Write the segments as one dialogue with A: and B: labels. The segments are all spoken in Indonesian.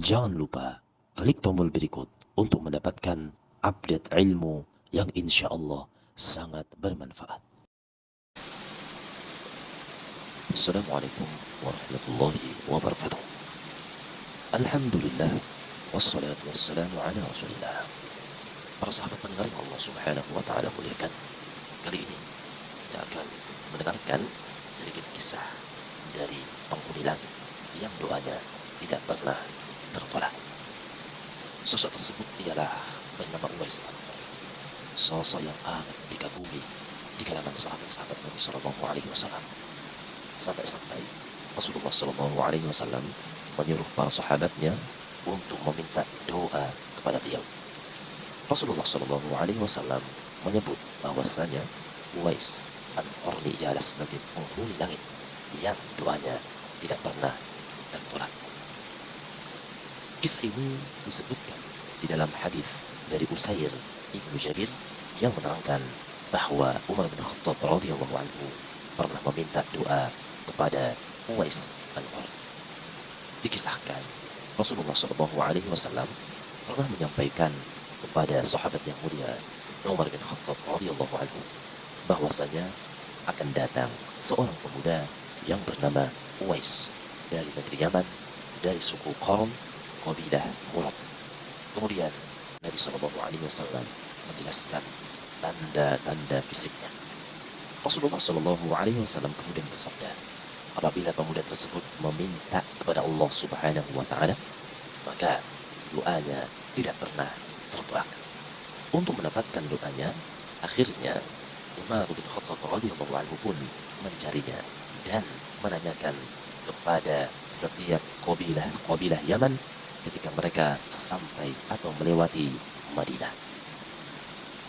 A: Jangan lupa klik tombol berikut untuk mendapatkan update ilmu yang insya Allah sangat bermanfaat. Assalamualaikum warahmatullahi wabarakatuh. Alhamdulillah, wassalatu wassalamu ala rasulillah. Para sahabat pendengar yang Allah subhanahu wa ta'ala muliakan, kali ini kita akan mendengarkan sedikit kisah dari penghuni langit yang doanya tidak pernah tertolak. Sosok tersebut ialah bernama Uwais Al-Qarni, sosok yang amat dikagumi di kalangan sahabat-sahabat Nabi Sallallahu Alaihi Wasallam. Sampai-sampai Rasulullah Sallallahu Alaihi Wasallam menyuruh para sahabatnya untuk meminta doa kepada beliau. Rasulullah Sallallahu Alaihi Wasallam menyebut bahwasanya Uwais Al-Qarni ialah sebagai penghuni langit yang doanya tidak pernah tertolak. Kisah ini disebutkan di dalam hadis dari Usair ibnu Jabir yang menerangkan bahwa Umar bin Khattab radhiyallahu anhu pernah meminta doa kepada Uwais Al-Qarni. Dikisahkan Rasulullah Shallallahu Alaihi Wasallam pernah menyampaikan kepada sahabat yang mulia Umar bin Khattab radhiyallahu anhu bahwasanya akan datang seorang pemuda yang bernama Uwais dari negeri Yaman, dari suku Qarn, kabilah Murad. Kemudian Nabi Shallallahu Alaihi Wasallam menjelaskan tanda-tanda fisiknya. Rasulullah Shallallahu Alaihi Wasallam kemudian bersabda, apabila pemuda tersebut meminta kepada Allah Subhanahu Wa Taala, maka doanya tidak pernah tertolak. Untuk mendapatkan doanya, akhirnya Umar bin Khattab radhiyallahu anhu pun mencarinya dan menanyakan kepada setiap kabilah Yaman ketika mereka sampai atau melewati Madinah.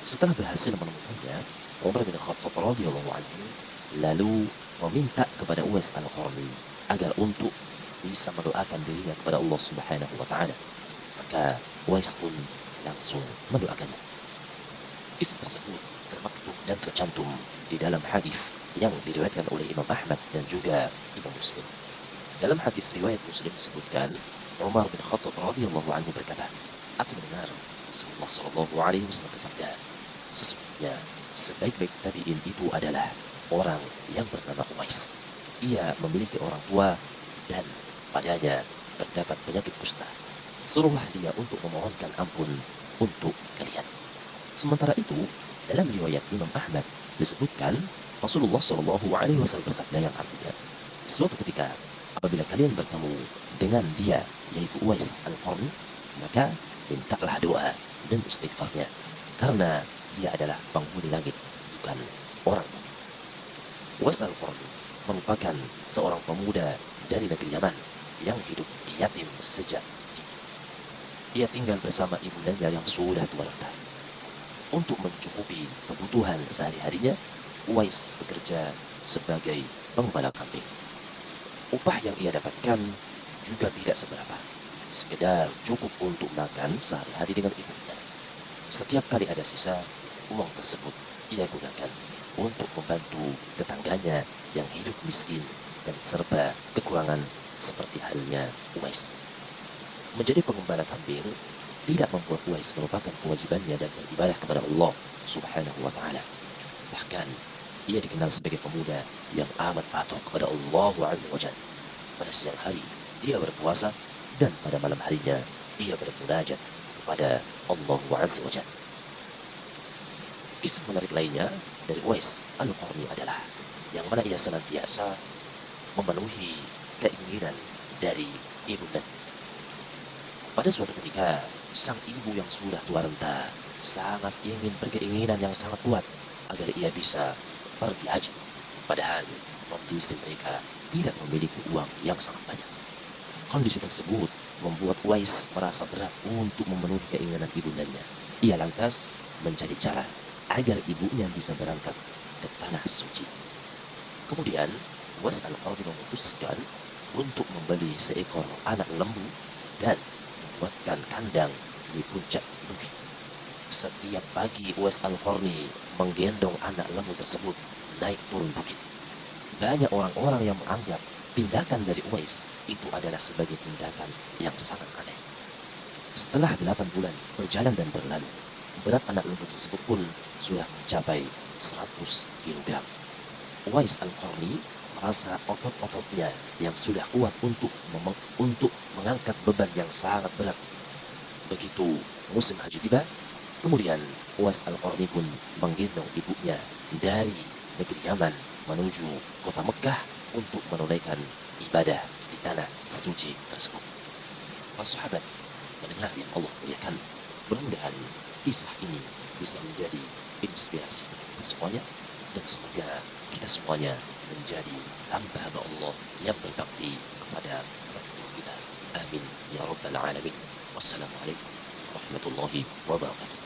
A: Setelah berhasil menemukannya, Umar bin Khattab radhiyallahu anhu lalu meminta kepada Uwais Al-Qarni agar untuk bisa mendoakan dirinya kepada Allah Subhanahu wa taala. Maka Uwais pun langsung mendoakannya. Kisah tersebut termaktub dan tercantum di dalam hadis yang diriwayatkan oleh Imam Ahmad dan juga Imam Muslim. Dalam hadis riwayat Muslim disebutkan Umar bin Khattab radhiyallahu anhu berkata, aku mendengar Rasulullah sallallahu alaihi wasallam bersabda, sesungguhnya sebaik-baik tabi'in itu adalah orang yang bernama Uwais. Ia memiliki orang tua dan padanya terdapat penyakit kusta. Suruhlah dia untuk memohonkan ampun untuk kalian. Sementara itu, dalam riwayat Imam Ahmad disebutkan Rasulullah Shallallahu Alaihi Wasallam bersabda yang artinya, suatu ketika apabila kalian bertemu dengan dia, yaitu Uwais Al-Qarni, maka mintalah doa dan istighfarnya, karena dia adalah penghuni langit, bukan orang bumi. Uwais Al-Qarni merupakan seorang pemuda dari negeri Yaman yang hidup yatim sejak kecil. Ia tinggal bersama ibundanya yang sudah tua renta. Untuk mencukupi kebutuhan sehari-harinya, Uwais bekerja sebagai pengembala kambing. Upah yang ia dapatkan juga tidak seberapa, sekedar cukup untuk makan sehari-hari dengan ibunya. Setiap kali ada sisa, uang tersebut ia gunakan untuk membantu tetangganya yang hidup miskin dan serba kekurangan seperti halnya Uwais. Menjadi pengembala kambing tidak membuat Uwais melupakan kewajibannya dan beribadah kepada Allah Subhanahu wa taala. Bahkan ia dikenal sebagai pemuda yang amat patuh kepada Allah Azza wa Jalla. Pada siang hari dia berpuasa dan pada malam harinya ia bermunajat kepada Allah Azza wa Jalla. Kisah menarik lainnya dari Uwais Al-Qarni adalah yang mana ia senantiasa memenuhi keinginan dari ibunda. Pada suatu ketika, sang ibu yang sudah tua renta sangat ingin berkeinginan yang sangat kuat agar ia bisa pergi haji. Padahal kondisi mereka tidak memiliki uang yang sangat banyak. Kondisi tersebut membuat Uwais merasa berat untuk memenuhi keinginan ibundanya. Ia lantas mencari cara agar ibunya bisa berangkat ke tanah suci. Kemudian Uwais Al-Qarni memutuskan untuk membeli seekor anak lembu dan membuatkan kandang di puncak bukit. Setiap pagi Uwais Al-Qarni menggendong anak lembu tersebut naik turun bukit. Banyak orang-orang yang menganggap Tindakan dari Uwais itu adalah sebagai tindakan yang sangat aneh. Setelah 8 bulan berjalan dan berlalu, berat anak lembu tersebut pun sudah mencapai 100 kg. Uwais Al-Qarni merasa otot-ototnya yang sudah kuat untuk mengangkat beban yang sangat berat. Begitu musim haji tiba, kemudian Uwais Al-Qarni pun menggendong ibunya dari negeri Yaman menuju kota Mekkah untuk menunaikan ibadah di tanah suci tersebut. Para sahabat mendengar yang Allah muliakan, mudah-mudahan kisah ini bisa menjadi inspirasi kita semuanya, dan semoga kita semuanya menjadi hamba-hamba Allah yang berbakti kepada orang tua kita. Amin ya rabbal alamin. Wassalamualaikum warahmatullahi wabarakatuh.